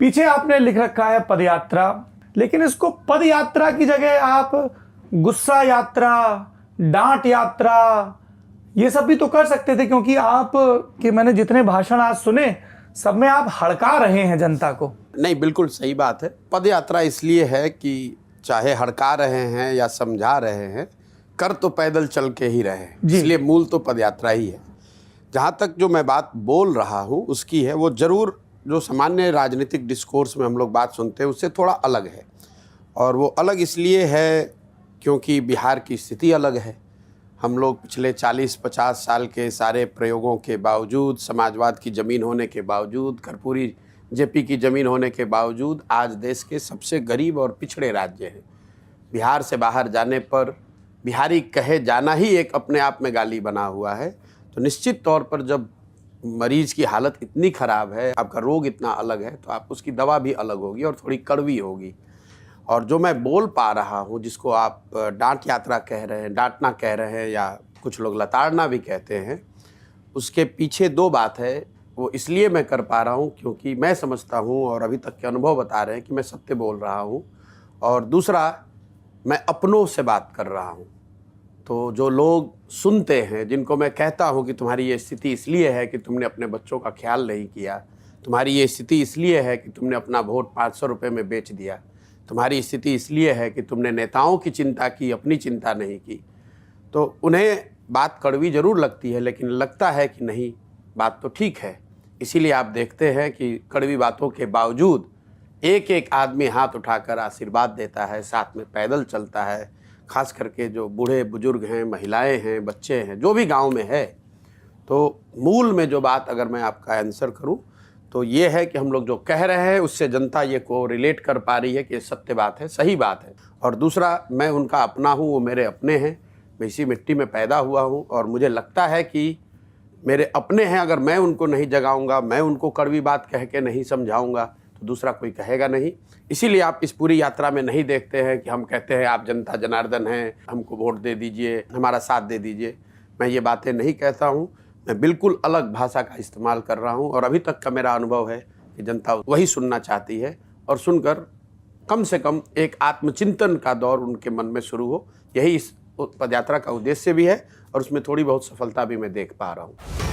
पीछे आपने लिख रखा है पदयात्रा, लेकिन इसको पदयात्रा की जगह आप गुस्सा यात्रा, डांट यात्रा ये सब भी तो कर सकते थे, क्योंकि आप कि मैंने जितने भाषण आज सुने सब में आप हड़का रहे हैं जनता को। नहीं, बिल्कुल सही बात है। पदयात्रा इसलिए है कि चाहे हड़का रहे हैं या समझा रहे हैं, कर तो पैदल चल के ही रहे हैं, इसलिए मूल तो पदयात्रा ही है। जहाँ तक जो मैं बात बोल रहा हूँ उसकी है, वो ज़रूर जो सामान्य राजनीतिक डिस्कोर्स में हम लोग बात सुनते हैं उससे थोड़ा अलग है। और वो अलग इसलिए है क्योंकि बिहार की स्थिति अलग है। हम लोग पिछले 40-50 साल के सारे प्रयोगों के बावजूद, समाजवाद की ज़मीन होने के बावजूद, कर्पूरी जेपी की ज़मीन होने के बावजूद आज देश के सबसे गरीब और पिछड़े राज्य हैं। बिहार से बाहर जाने पर बिहारी कहे जाना ही एक अपने आप में गाली बना हुआ है। तो निश्चित तौर पर जब मरीज़ की हालत इतनी ख़राब है, आपका रोग इतना अलग है, तो आप उसकी दवा भी अलग होगी और थोड़ी कड़वी होगी। और जो मैं बोल पा रहा हूँ, जिसको आप डांट यात्रा कह रहे हैं, डांटना कह रहे हैं, या कुछ लोग लताड़ना भी कहते हैं, उसके पीछे दो बात है। वो इसलिए मैं कर पा रहा हूँ क्योंकि मैं समझता हूँ और अभी तक के अनुभव बता रहे हैं कि मैं सत्य बोल रहा हूँ। और दूसरा, मैं अपनों से बात कर रहा हूँ। तो जो लोग सुनते हैं, जिनको मैं कहता हूँ कि तुम्हारी ये स्थिति इसलिए है कि तुमने अपने बच्चों का ख्याल नहीं किया, तुम्हारी ये स्थिति इसलिए है कि तुमने अपना वोट 500 रुपये में बेच दिया, तुम्हारी स्थिति इसलिए है कि तुमने नेताओं की चिंता की, अपनी चिंता नहीं की, तो उन्हें बात कड़वी ज़रूर लगती है, लेकिन लगता है कि नहीं, बात तो ठीक है। इसीलिए आप देखते हैं कि कड़वी बातों के बावजूद एक एक आदमी हाथ उठाकर आशीर्वाद देता है, साथ में पैदल चलता है। खास करके जो बूढ़े बुजुर्ग हैं, महिलाएं हैं, बच्चे हैं, जो भी गांव में है। तो मूल में जो बात अगर मैं आपका आंसर करूं तो ये है कि हम लोग जो कह रहे हैं उससे जनता ये को रिलेट कर पा रही है कि ये सत्य बात है, सही बात है। और दूसरा, मैं उनका अपना हूँ, वो मेरे अपने हैं, मैं इसी मिट्टी में पैदा हुआ हूँ और मुझे लगता है कि मेरे अपने हैं। अगर मैं उनको नहीं जगाऊंगा, मैं उनको कड़वी बात कह के नहीं समझाऊंगा, तो दूसरा कोई कहेगा नहीं। इसीलिए आप इस पूरी यात्रा में नहीं देखते हैं कि हम कहते हैं आप जनता जनार्दन हैं, हमको वोट दे दीजिए, हमारा साथ दे दीजिए। मैं ये बातें नहीं कहता हूँ, मैं बिल्कुल अलग भाषा का इस्तेमाल कर रहा हूँ। और अभी तक का मेरा अनुभव है कि जनता वही सुनना चाहती है, और सुनकर कम से कम एक आत्मचिंतन का दौर उनके मन में शुरू हो। यही इस पदयात्रा का उद्देश्य भी है और उसमें थोड़ी बहुत सफलता भी मैं देख पा रहा हूँ।